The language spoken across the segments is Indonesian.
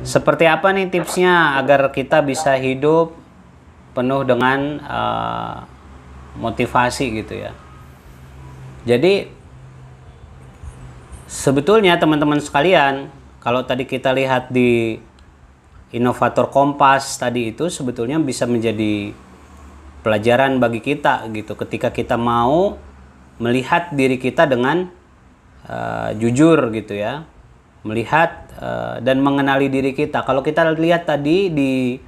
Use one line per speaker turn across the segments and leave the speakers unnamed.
Seperti apa nih tipsnya agar kita bisa hidup penuh dengan motivasi gitu ya. Jadi sebetulnya teman-teman sekalian, kalau tadi kita lihat di Inovator Kompas tadi itu sebetulnya bisa menjadi pelajaran bagi kita gitu ketika kita mau melihat diri kita dengan jujur gitu ya, melihat dan mengenali diri kita. Kalau kita lihat tadi di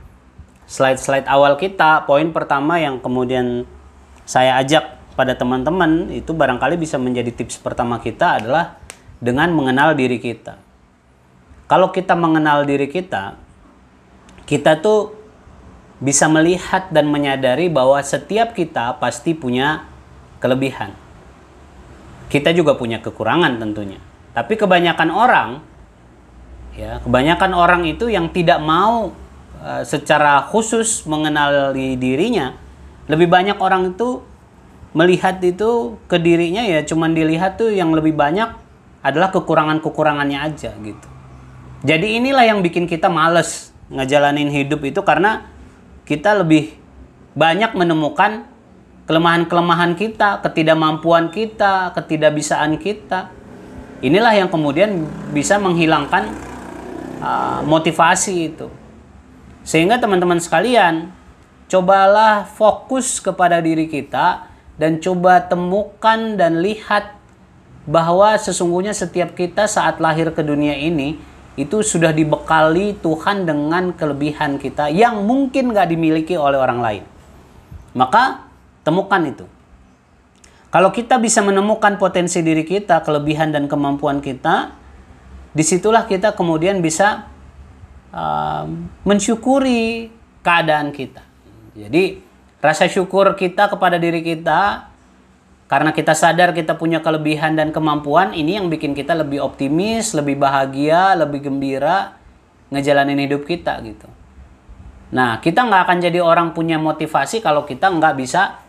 slide-slide awal kita, poin pertama yang kemudian saya ajak pada teman-teman itu barangkali bisa menjadi tips pertama kita adalah dengan mengenal diri kita. Kalau kita mengenal diri kita, kita tuh bisa melihat dan menyadari bahwa setiap kita pasti punya kelebihan. Kita juga punya kekurangan tentunya. Tapi kebanyakan orang itu yang tidak mau secara khusus mengenali dirinya. Lebih banyak orang itu melihat itu ke dirinya ya cuman dilihat tuh yang lebih banyak adalah kekurangan-kekurangannya aja gitu. Jadi inilah yang bikin kita males ngejalanin hidup itu karena kita lebih banyak menemukan kelemahan-kelemahan kita, ketidakmampuan kita, ketidakbisaan kita. Inilah yang kemudian bisa menghilangkan motivasi itu. Sehingga teman-teman sekalian, cobalah fokus kepada diri kita dan coba temukan dan lihat bahwa sesungguhnya setiap kita saat lahir ke dunia ini itu sudah dibekali Tuhan dengan kelebihan kita yang mungkin gak dimiliki oleh orang lain. Maka temukan itu. Kalau kita bisa menemukan potensi diri kita, kelebihan dan kemampuan kita, disitulah kita kemudian bisa mensyukuri keadaan kita. Jadi rasa syukur kita kepada diri kita, karena kita sadar kita punya kelebihan dan kemampuan, ini yang bikin kita lebih optimis, lebih bahagia, lebih gembira ngejalanin hidup kita gitu. Nah, kita nggak akan jadi orang punya motivasi kalau kita nggak bisa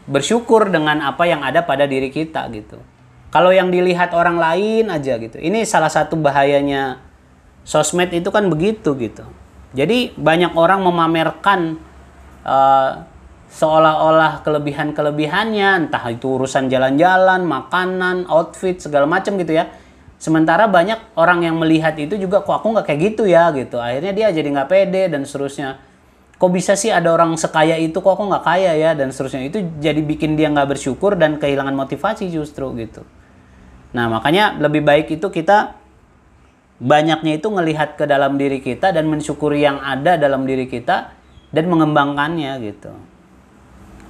bersyukur dengan apa yang ada pada diri kita gitu. Kalau yang dilihat orang lain aja gitu. Ini salah satu bahayanya sosmed itu kan begitu gitu. Jadi banyak orang memamerkan seolah-olah kelebihan-kelebihannya, entah itu urusan jalan-jalan, makanan, outfit, segala macam gitu ya. Sementara banyak orang yang melihat itu juga, kok aku nggak kayak gitu ya gitu. Akhirnya dia jadi nggak pede dan seterusnya. Kok bisa sih ada orang sekaya itu, kok aku nggak kaya ya, dan seterusnya. Itu jadi bikin dia nggak bersyukur dan kehilangan motivasi justru gitu. Nah makanya lebih baik itu kita banyaknya itu ngelihat ke dalam diri kita dan mensyukuri yang ada dalam diri kita dan mengembangkannya gitu.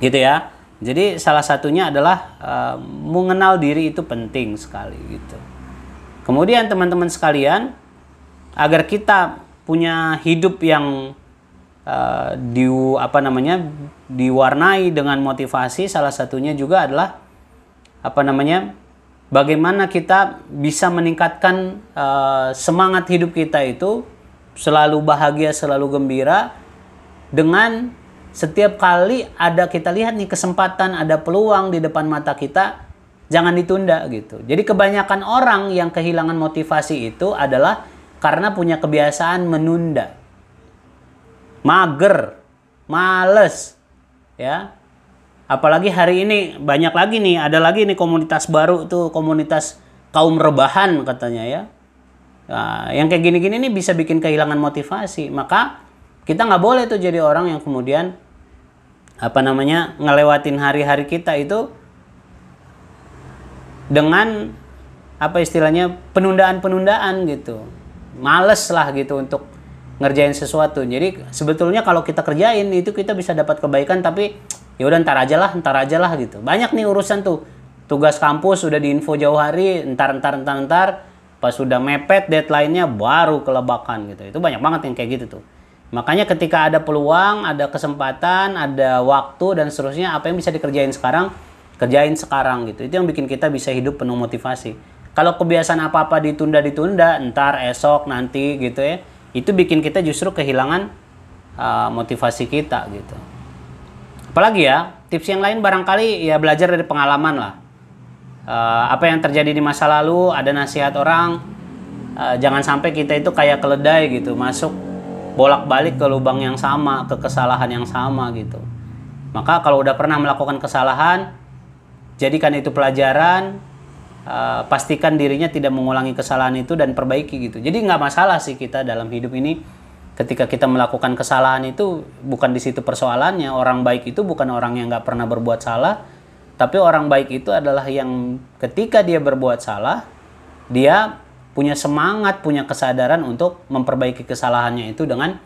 Gitu ya. Jadi salah satunya adalah mengenal diri itu penting sekali gitu. Kemudian teman-teman sekalian, agar kita punya hidup yang diwarnai dengan motivasi, salah satunya juga adalah bagaimana kita bisa meningkatkan semangat hidup kita itu selalu bahagia, selalu gembira dengan setiap kali kita lihat nih kesempatan, ada peluang di depan mata kita, jangan ditunda gitu. Jadi kebanyakan orang yang kehilangan motivasi itu adalah karena punya kebiasaan menunda. Mager, males, ya. Apalagi hari ini banyak lagi nih, ada lagi nih komunitas baru tuh, komunitas kaum rebahan katanya ya. Nah, yang kayak gini-gini nih bisa bikin kehilangan motivasi. Maka kita nggak boleh tuh jadi orang yang kemudian ngelewatin hari-hari kita itu dengan penundaan-penundaan gitu. Males lah gitu untuk ngerjain sesuatu. Jadi sebetulnya kalau kita kerjain itu kita bisa dapat kebaikan, tapi ya udah ntar aja lah gitu. Banyak nih urusan tuh, tugas kampus udah diinfo jauh hari, ntar pas sudah mepet deadline-nya baru kelebakan gitu. Itu banyak banget yang kayak gitu tuh. Makanya ketika ada peluang, ada kesempatan, ada waktu dan seterusnya, apa yang bisa dikerjain sekarang, kerjain sekarang gitu. Itu yang bikin kita bisa hidup penuh motivasi. Kalau kebiasaan apa-apa ditunda, ntar esok nanti gitu ya, itu bikin kita justru kehilangan motivasi kita gitu. Apalagi ya, tips yang lain barangkali ya belajar dari pengalaman lah. Apa yang terjadi di masa lalu, ada nasihat orang, jangan sampai kita itu kayak keledai gitu, masuk bolak-balik ke lubang yang sama, ke kesalahan yang sama gitu. Maka kalau udah pernah melakukan kesalahan, jadikan itu pelajaran, pastikan dirinya tidak mengulangi kesalahan itu dan perbaiki gitu. Jadi nggak masalah sih kita dalam hidup ini, ketika kita melakukan kesalahan itu bukan di situ persoalannya. Orang baik itu bukan orang yang nggak pernah berbuat salah, tapi orang baik itu adalah yang ketika dia berbuat salah, dia punya semangat, punya kesadaran untuk memperbaiki kesalahannya itu dengan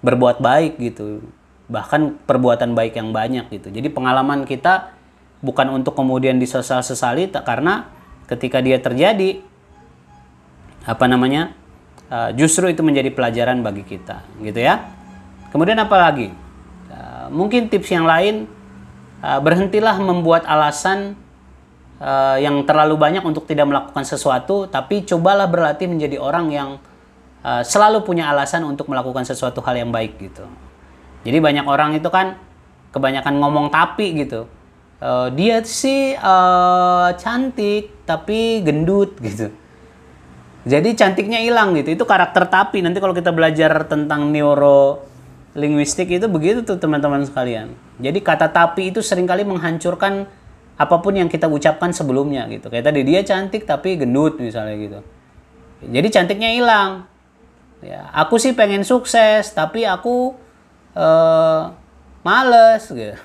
berbuat baik gitu. Bahkan perbuatan baik yang banyak gitu. Jadi pengalaman kita bukan untuk kemudian disesal-sesali, karena ketika dia terjadi, justru itu menjadi pelajaran bagi kita gitu ya. Kemudian apa lagi? Mungkin tips yang lain, berhentilah membuat alasan yang terlalu banyak untuk tidak melakukan sesuatu, tapi cobalah berlatih menjadi orang yang selalu punya alasan untuk melakukan sesuatu hal yang baik gitu. Jadi banyak orang itu kan kebanyakan ngomong tapi gitu. Dia sih cantik tapi gendut gitu. Jadi cantiknya hilang gitu. Itu karakter tapi. Nanti kalau kita belajar tentang neurolinguistik itu begitu tuh teman-teman sekalian. Jadi kata tapi itu seringkali menghancurkan apapun yang kita ucapkan sebelumnya gitu. Kayak tadi, dia cantik tapi gendut misalnya gitu. Jadi cantiknya hilang. Ya, aku sih pengen sukses tapi aku males gitu.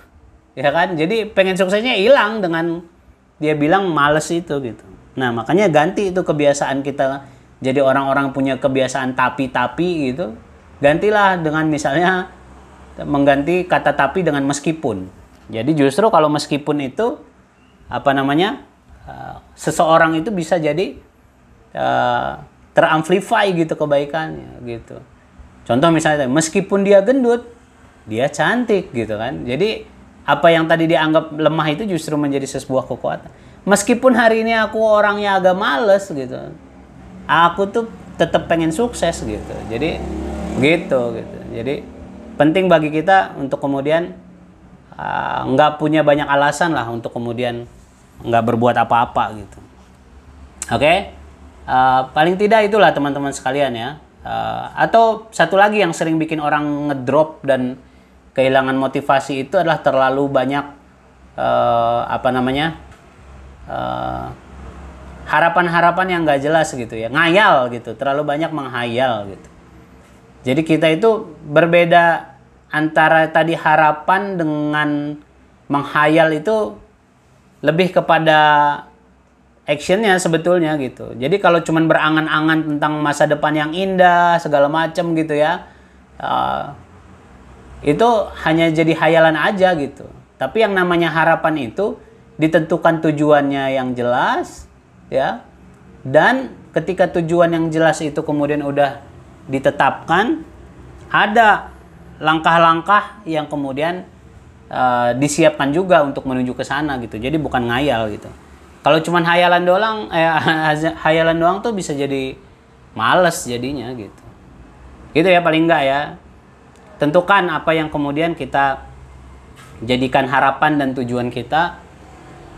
Ya kan? Jadi pengen suksesnya hilang dengan dia bilang males itu gitu. Nah, makanya ganti itu kebiasaan kita jadi orang-orang punya kebiasaan tapi gitu. Gantilah dengan misalnya mengganti kata tapi dengan meskipun. Jadi justru kalau meskipun itu seseorang itu bisa jadi teramplify gitu kebaikannya gitu. Contoh misalnya meskipun dia gendut, dia cantik gitu kan. Jadi apa yang tadi dianggap lemah itu justru menjadi sebuah kekuatan. Meskipun hari ini aku orangnya agak males gitu, aku tuh tetap pengen sukses gitu. Jadi gitu. Jadi penting bagi kita untuk kemudian nggak punya banyak alasan lah untuk kemudian nggak berbuat apa-apa gitu. Oke? Paling tidak itulah teman-teman sekalian ya. Atau satu lagi yang sering bikin orang ngedrop dan kehilangan motivasi itu adalah terlalu banyak harapan-harapan yang nggak jelas gitu ya, ngayal gitu, terlalu banyak menghayal gitu. Jadi kita itu berbeda antara tadi harapan dengan menghayal, itu lebih kepada actionnya sebetulnya gitu. Jadi kalau cuman berangan-angan tentang masa depan yang indah segala macam gitu ya, itu hanya jadi hayalan aja gitu. Tapi yang namanya harapan itu ditentukan tujuannya yang jelas ya, dan ketika tujuan yang jelas itu kemudian udah ditetapkan, ada langkah-langkah yang kemudian disiapkan juga untuk menuju ke sana gitu. Jadi bukan ngayal gitu. Kalau cuman hayalan doang tuh bisa jadi males jadinya gitu. Gitu ya paling enggak ya. Tentukan apa yang kemudian kita jadikan harapan dan tujuan kita,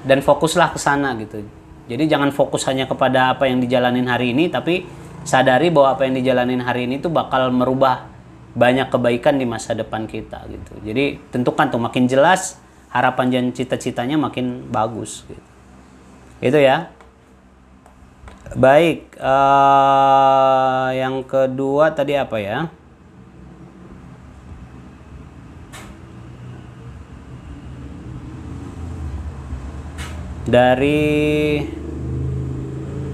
dan fokuslah ke sana gitu. Jadi jangan fokus hanya kepada apa yang dijalanin hari ini, tapi sadari bahwa apa yang dijalanin hari ini tuh bakal merubah banyak kebaikan di masa depan kita gitu. Jadi tentukan tuh, makin jelas harapan dan cita-citanya makin bagus gitu. Itu ya. Baik, yang kedua tadi apa ya? Dari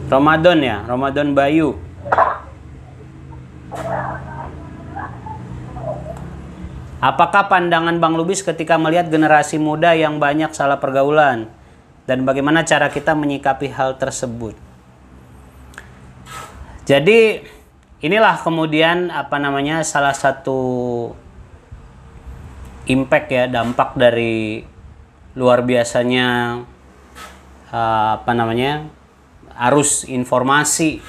Ramadan ya, Ramadan Bayu. Apakah pandangan Bang Lubis ketika melihat generasi muda yang banyak salah pergaulan, dan bagaimana cara kita menyikapi hal tersebut? Jadi inilah kemudian salah satu impact ya, dampak dari luar biasanya arus informasi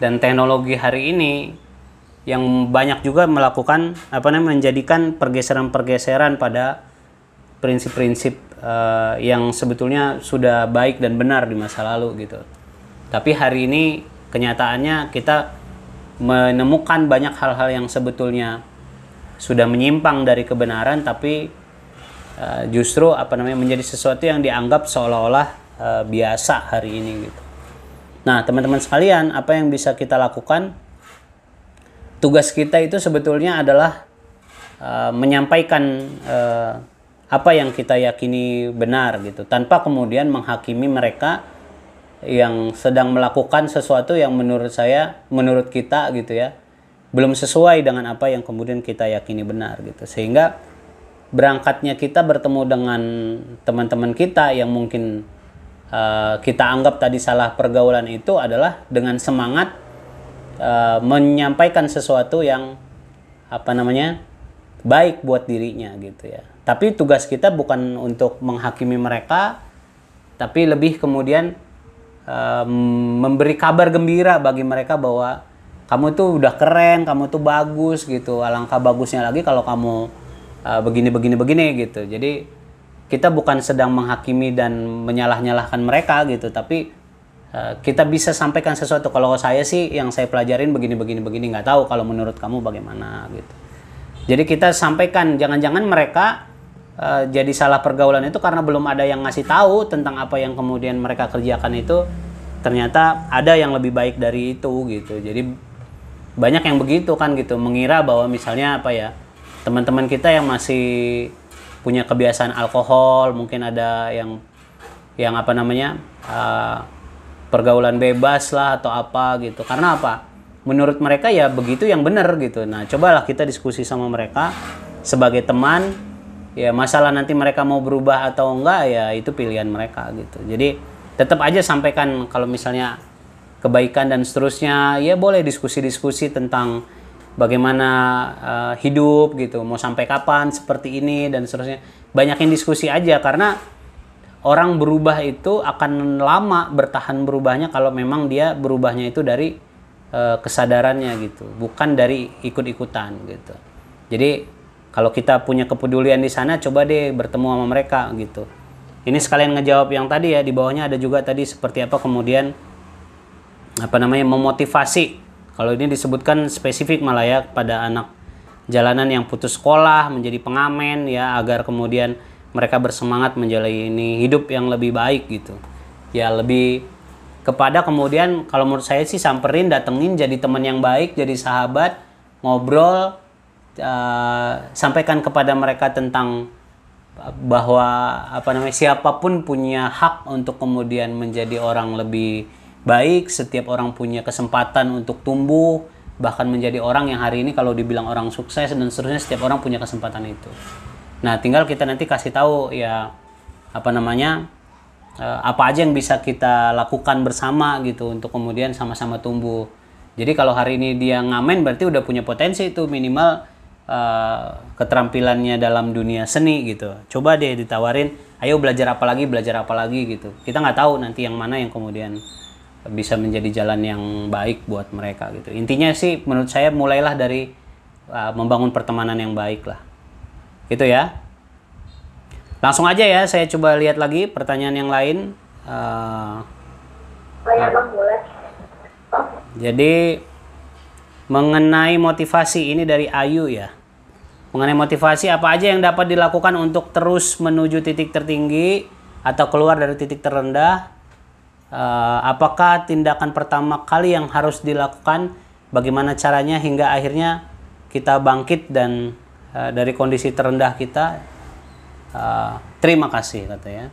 dan teknologi hari ini, yang banyak juga melakukan menjadikan pergeseran-pergeseran pada prinsip-prinsip yang sebetulnya sudah baik dan benar di masa lalu gitu. Tapi hari ini kenyataannya kita menemukan banyak hal-hal yang sebetulnya sudah menyimpang dari kebenaran, tapi justru menjadi sesuatu yang dianggap seolah-olah biasa hari ini gitu. Nah, teman-teman sekalian, apa yang bisa kita lakukan? Tugas kita itu sebetulnya adalah menyampaikan apa yang kita yakini benar gitu, tanpa kemudian menghakimi mereka yang sedang melakukan sesuatu yang menurut kita gitu ya, belum sesuai dengan apa yang kemudian kita yakini benar gitu. Sehingga berangkatnya kita bertemu dengan teman-teman kita yang mungkin kita anggap tadi salah pergaulan itu adalah dengan semangat menyampaikan sesuatu yang baik buat dirinya gitu ya. Tapi tugas kita bukan untuk menghakimi mereka, tapi lebih kemudian memberi kabar gembira bagi mereka bahwa kamu tuh udah keren, kamu tuh bagus gitu. Alangkah bagusnya lagi kalau kamu begini gitu. Jadi kita bukan sedang menghakimi dan menyalah-nyalahkan mereka gitu, tapi kita bisa sampaikan sesuatu. Kalau saya sih yang saya pelajarin begini, nggak tahu kalau menurut kamu bagaimana gitu. Jadi kita sampaikan, jangan-jangan mereka jadi salah pergaulan itu karena belum ada yang ngasih tahu tentang apa yang kemudian mereka kerjakan itu ternyata ada yang lebih baik dari itu gitu. Jadi banyak yang begitu kan gitu, mengira bahwa misalnya teman-teman kita yang masih punya kebiasaan alkohol, mungkin ada yang pergaulan bebas lah atau apa gitu. Karena apa? Menurut mereka ya begitu yang benar gitu. Nah, cobalah kita diskusi sama mereka sebagai teman. Ya masalah nanti mereka mau berubah atau enggak ya itu pilihan mereka gitu. Jadi tetap aja sampaikan kalau misalnya kebaikan dan seterusnya, ya boleh diskusi-diskusi tentang bagaimana hidup gitu, mau sampai kapan seperti ini dan seterusnya. Banyakin diskusi aja, karena orang berubah itu akan lama bertahan berubahnya kalau memang dia berubahnya itu dari kesadarannya gitu, bukan dari ikut-ikutan gitu. Jadi kalau kita punya kepedulian di sana, coba deh bertemu sama mereka gitu. Ini sekalian ngejawab yang tadi ya, di bawahnya ada juga tadi seperti apa kemudian memotivasi. Kalau ini disebutkan spesifik malah ya pada anak jalanan yang putus sekolah menjadi pengamen ya, agar kemudian mereka bersemangat menjalani hidup yang lebih baik gitu. Ya lebih kepada kemudian kalau menurut saya sih samperin, datengin, jadi teman yang baik, jadi sahabat, ngobrol, sampaikan kepada mereka tentang bahwa siapapun punya hak untuk kemudian menjadi orang lebih baik. Setiap orang punya kesempatan untuk tumbuh, bahkan menjadi orang yang hari ini kalau dibilang orang sukses dan seterusnya, setiap orang punya kesempatan itu. Nah, tinggal kita nanti kasih tahu ya apa aja yang bisa kita lakukan bersama gitu untuk kemudian sama-sama tumbuh. Jadi kalau hari ini dia ngamen berarti udah punya potensi itu, minimal keterampilannya dalam dunia seni gitu. Coba deh ditawarin, ayo belajar apa lagi gitu. Kita nggak tahu nanti yang mana yang kemudian bisa menjadi jalan yang baik buat mereka gitu. Intinya sih menurut saya mulailah dari membangun pertemanan yang baik lah. Gitu ya. Langsung aja ya, saya coba lihat lagi pertanyaan yang lain. Jadi mengenai motivasi, ini dari Ayu ya. Mengenai motivasi, apa aja yang dapat dilakukan untuk terus menuju titik tertinggi atau keluar dari titik terendah? Apakah tindakan pertama kali yang harus dilakukan? Bagaimana caranya hingga akhirnya kita bangkit dan dari kondisi terendah kita? Terima kasih katanya.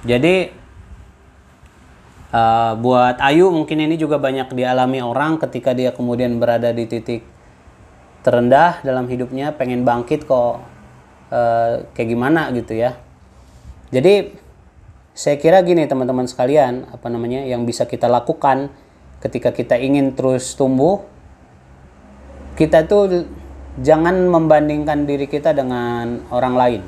Jadi buat Ayu mungkin ini juga banyak dialami orang ketika dia kemudian berada di titik terendah dalam hidupnya, pengen bangkit kok kayak gimana gitu ya. Jadi saya kira gini teman-teman sekalian, yang bisa kita lakukan ketika kita ingin terus tumbuh, kita tuh jangan membandingkan diri kita dengan orang lain.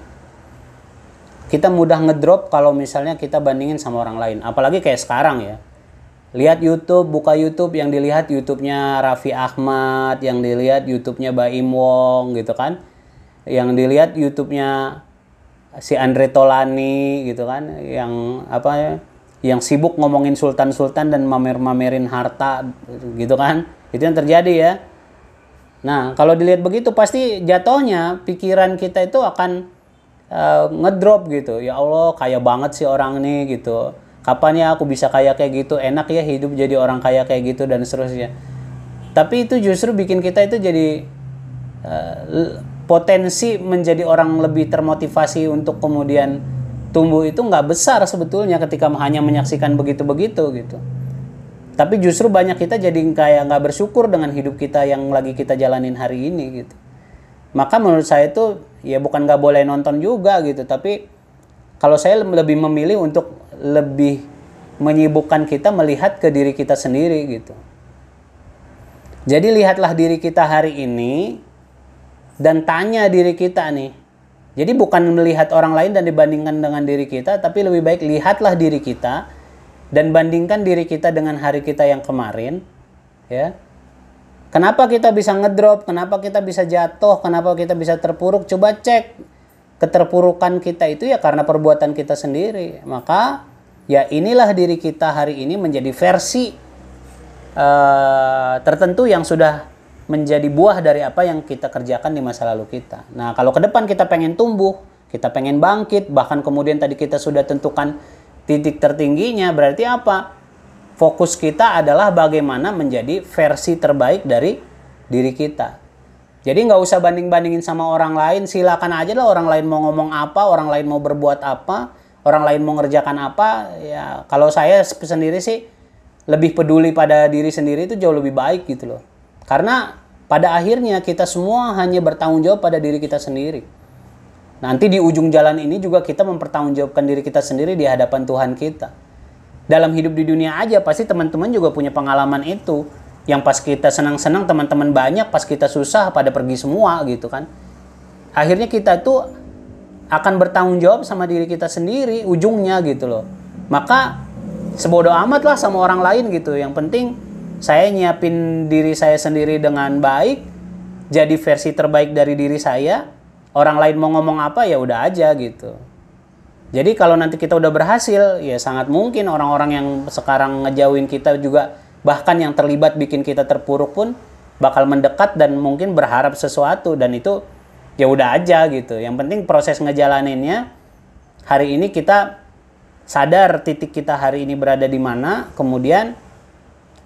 Kita mudah ngedrop kalau misalnya kita bandingin sama orang lain, apalagi kayak sekarang ya. Lihat YouTube, buka YouTube, yang dilihat YouTube-nya Raffi Ahmad, yang dilihat YouTube-nya Baim Wong gitu kan. Yang dilihat YouTube-nya si Andre Tolani gitu kan, yang yang sibuk ngomongin sultan-sultan dan mamer-mamerin harta gitu kan. Itu yang terjadi ya. Nah, kalau dilihat begitu pasti jatuhnya pikiran kita itu akan ngedrop gitu. Ya Allah, kaya banget sih orang ini gitu. Kapan ya aku bisa kaya kayak gitu? Enak ya hidup jadi orang kaya kayak gitu dan seterusnya. Tapi itu justru bikin kita itu jadi potensi menjadi orang lebih termotivasi untuk kemudian tumbuh itu nggak besar sebetulnya ketika hanya menyaksikan begitu-begitu gitu. Tapi justru banyak kita jadi kayak nggak bersyukur dengan hidup kita yang lagi kita jalanin hari ini gitu. Maka menurut saya itu ya bukan nggak boleh nonton juga gitu, tapi kalau saya lebih memilih untuk lebih menyibukkan kita melihat ke diri kita sendiri gitu. Jadi lihatlah diri kita hari ini dan tanya diri kita nih. Jadi bukan melihat orang lain dan dibandingkan dengan diri kita, tapi lebih baik lihatlah diri kita dan bandingkan diri kita dengan hari kita yang kemarin, ya. Kenapa kita bisa ngedrop? Kenapa kita bisa jatuh? Kenapa kita bisa terpuruk? Coba cek keterpurukan kita itu ya karena perbuatan kita sendiri. Maka ya inilah diri kita hari ini menjadi versi tertentu yang sudah menjadi buah dari apa yang kita kerjakan di masa lalu kita. Nah, kalau ke depan kita pengen tumbuh, kita pengen bangkit, bahkan kemudian tadi kita sudah tentukan titik tertingginya, berarti apa? Fokus kita adalah bagaimana menjadi versi terbaik dari diri kita. Jadi nggak usah banding-bandingin sama orang lain, silakan aja lah orang lain mau ngomong apa, orang lain mau berbuat apa, orang lain mau ngerjakan apa. Ya kalau saya sendiri sih lebih peduli pada diri sendiri itu jauh lebih baik gitu loh. Karena pada akhirnya kita semua hanya bertanggung jawab pada diri kita sendiri. Nanti di ujung jalan ini juga kita mempertanggungjawabkan diri kita sendiri di hadapan Tuhan kita. Dalam hidup di dunia aja pasti teman-teman juga punya pengalaman itu. Yang pas kita senang-senang teman-teman banyak, pas kita susah pada pergi semua gitu kan. Akhirnya kita tuh akan bertanggung jawab sama diri kita sendiri ujungnya gitu loh. Maka sebodoh amat lah sama orang lain gitu. Yang penting saya nyiapin diri saya sendiri dengan baik, jadi versi terbaik dari diri saya. Orang lain mau ngomong apa ya udah aja gitu. Jadi kalau nanti kita udah berhasil, ya sangat mungkin orang-orang yang sekarang ngejauhin kita juga, bahkan yang terlibat bikin kita terpuruk pun bakal mendekat dan mungkin berharap sesuatu, dan itu ya udah aja gitu. Yang penting proses ngejalaninnya. Hari ini kita sadar titik kita hari ini berada di mana, kemudian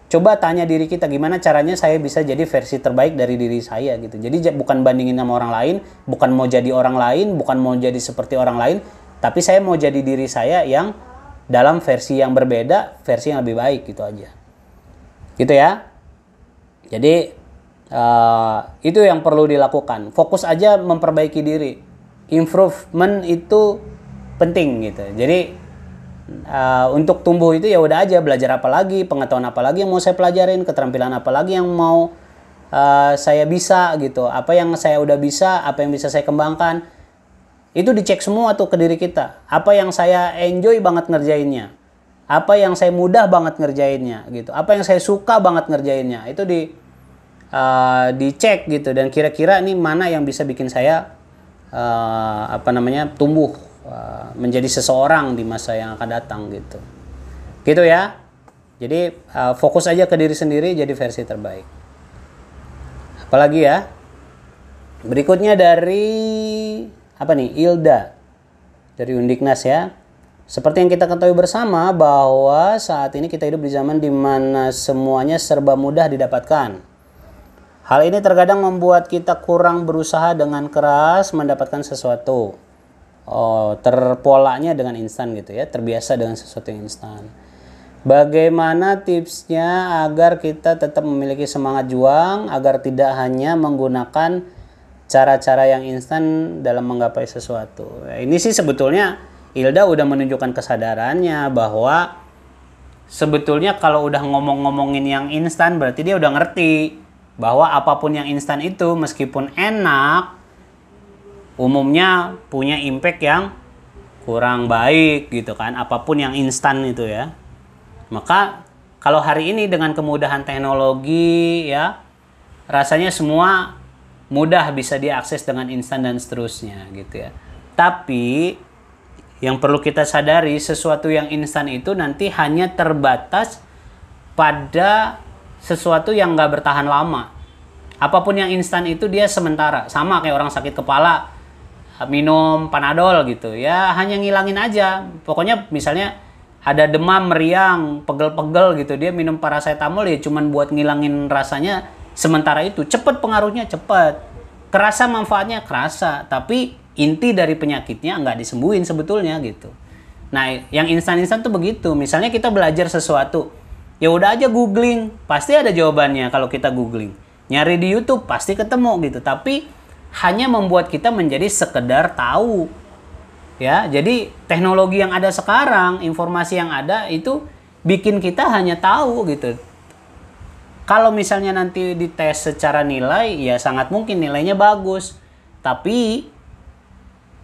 coba tanya diri kita gimana caranya saya bisa jadi versi terbaik dari diri saya gitu. Jadi bukan bandingin sama orang lain, bukan mau jadi orang lain, bukan mau jadi seperti orang lain, tapi saya mau jadi diri saya yang dalam versi yang berbeda, versi yang lebih baik gitu aja. Gitu ya. Jadi itu yang perlu dilakukan. Fokus aja memperbaiki diri. Improvement itu penting gitu. Jadi untuk tumbuh itu ya udah aja, belajar apa lagi, pengetahuan apa lagi yang mau saya pelajarin, keterampilan apa lagi yang mau saya bisa gitu, apa yang saya udah bisa, apa yang bisa saya kembangkan, itu dicek semua tuh ke diri kita. Apa yang saya enjoy banget ngerjainnya, apa yang saya mudah banget ngerjainnya gitu, apa yang saya suka banget ngerjainnya, itu dicek gitu. Dan kira-kira ini mana yang bisa bikin saya tumbuh menjadi seseorang di masa yang akan datang gitu. Gitu ya. Jadi fokus aja ke diri sendiri, jadi versi terbaik. Apalagi ya? Berikutnya dari Ilda dari Undiknas ya. Seperti yang kita ketahui bersama bahwa saat ini kita hidup di zaman di mana semuanya serba mudah didapatkan. Hal ini terkadang membuat kita kurang berusaha dengan keras mendapatkan sesuatu. Terpolanya dengan instan gitu ya, terbiasa dengan sesuatu yang instan. Bagaimana tipsnya agar kita tetap memiliki semangat juang, agar tidak hanya menggunakan cara-cara yang instan dalam menggapai sesuatu? Ini sih sebetulnya Ilda udah menunjukkan kesadarannya bahwa sebetulnya kalau udah ngomong-ngomongin yang instan berarti dia udah ngerti bahwa apapun yang instan itu meskipun enak, umumnya punya impact yang kurang baik gitu kan, apapun yang instan itu ya. Maka kalau hari ini dengan kemudahan teknologi ya, rasanya semua mudah bisa diakses dengan instan dan seterusnya gitu ya. Tapi Yang perlu kita sadari, sesuatu yang instan itu nanti hanya terbatas pada sesuatu yang nggak bertahan lama. Apapun yang instan itu dia sementara. Sama kayak orang sakit kepala, minum Panadol gitu. Ya hanya ngilangin aja. Pokoknya misalnya ada demam, meriang, pegel-pegel gitu. Dia minum paracetamol ya cuman buat ngilangin rasanya sementara itu. Cepet pengaruhnya, cepet. Kerasa manfaatnya, kerasa. Tapi inti dari penyakitnya nggak disembuhin sebetulnya gitu. Nah, yang instan-instan tuh begitu. Misalnya kita belajar sesuatu, ya udah aja googling, pasti ada jawabannya kalau kita googling. Nyari di YouTube pasti ketemu gitu. Tapi hanya membuat kita menjadi sekedar tahu. Ya, jadi teknologi yang ada sekarang, informasi yang ada itu bikin kita hanya tahu gitu. Kalau misalnya nanti dites secara nilai, ya sangat mungkin nilainya bagus. Tapi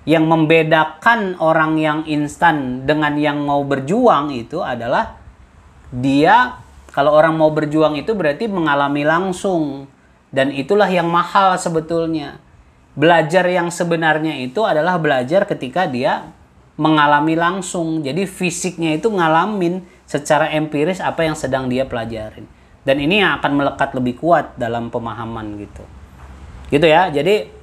yang membedakan orang yang instan dengan yang mau berjuang itu adalah dia, kalau orang mau berjuang itu berarti mengalami langsung. Dan itulah yang mahal sebetulnya. Belajar yang sebenarnya itu adalah belajar ketika dia mengalami langsung. Jadi fisiknya itu ngalamin secara empiris apa yang sedang dia pelajarin. Dan ini yang akan melekat lebih kuat dalam pemahaman gitu. Gitu ya. Jadi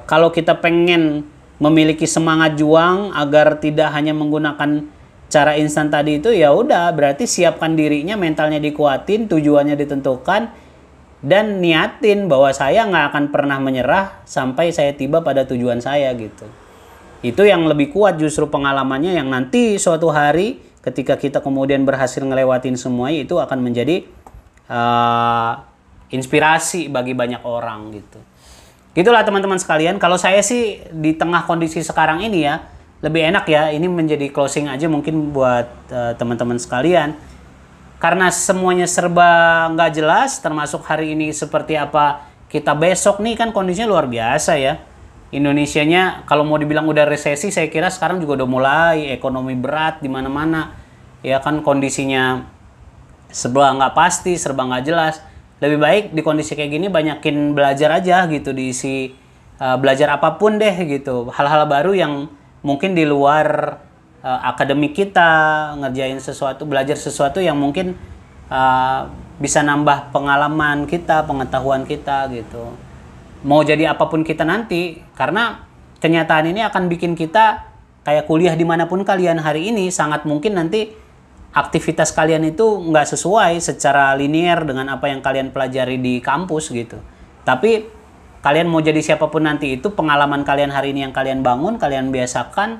kalau kita pengen memiliki semangat juang agar tidak hanya menggunakan cara instan tadi itu, ya udah berarti siapkan dirinya, mentalnya dikuatin, tujuannya ditentukan, dan niatin bahwa saya nggak akan pernah menyerah sampai saya tiba pada tujuan saya gitu. Itu yang lebih kuat justru pengalamannya, yang nanti suatu hari ketika kita kemudian berhasil ngelewatin semua itu akan menjadi inspirasi bagi banyak orang gitu. Gitulah teman-teman sekalian. Kalau saya sih di tengah kondisi sekarang ini ya, lebih enak ya, ini menjadi closing aja mungkin buat teman-teman sekalian. Karena semuanya serba nggak jelas, termasuk hari ini seperti apa kita besok nih, kan kondisinya luar biasa ya. Indonesianya kalau mau dibilang udah resesi, saya kira sekarang juga udah mulai, ekonomi berat di mana-mana. Ya kan kondisinya serba nggak pasti, serba nggak jelas. Lebih baik di kondisi kayak gini banyakin belajar aja gitu, diisi belajar apapun deh gitu. Hal-hal baru yang mungkin di luar akademik kita, ngerjain sesuatu, belajar sesuatu yang mungkin bisa nambah pengalaman kita, pengetahuan kita gitu. Mau jadi apapun kita nanti, karena kenyataan ini akan bikin kita kayak kuliah dimanapun kalian hari ini, sangat mungkin nanti aktivitas kalian itu nggak sesuai secara linear dengan apa yang kalian pelajari di kampus gitu. Tapi kalian mau jadi siapapun nanti itu, pengalaman kalian hari ini yang kalian bangun, kalian biasakan,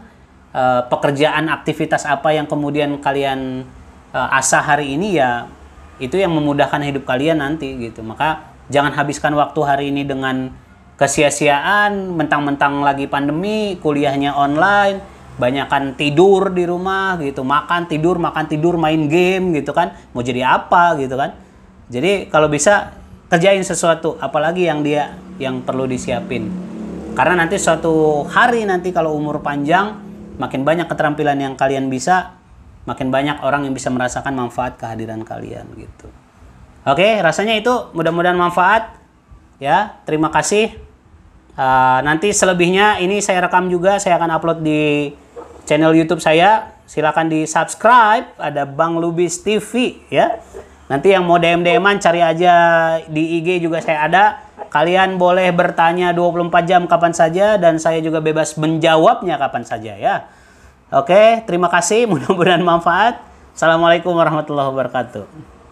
pekerjaan, aktivitas apa yang kemudian kalian asah hari ini, ya itu yang memudahkan hidup kalian nanti gitu. Maka jangan habiskan waktu hari ini dengan kesia-siaan, mentang-mentang lagi pandemi, kuliahnya online, banyakan tidur di rumah gitu, makan tidur, main game gitu kan. Mau jadi apa gitu kan. Jadi kalau bisa kerjain sesuatu, apalagi yang perlu disiapin. Karena nanti suatu hari nanti kalau umur panjang, makin banyak keterampilan yang kalian bisa, makin banyak orang yang bisa merasakan manfaat kehadiran kalian gitu. Oke, rasanya itu mudah-mudahan manfaat ya. Terima kasih. Nanti selebihnya ini saya rekam juga, saya akan upload di channel YouTube saya. Silakan di subscribe, ada Bang Lubis TV ya. Nanti yang mau DM-DM-an cari aja di IG juga saya ada. Kalian boleh bertanya 24 jam kapan saja, dan saya juga bebas menjawabnya kapan saja ya. Oke, terima kasih, mudah-mudahan manfaat. Assalamualaikum warahmatullahi wabarakatuh.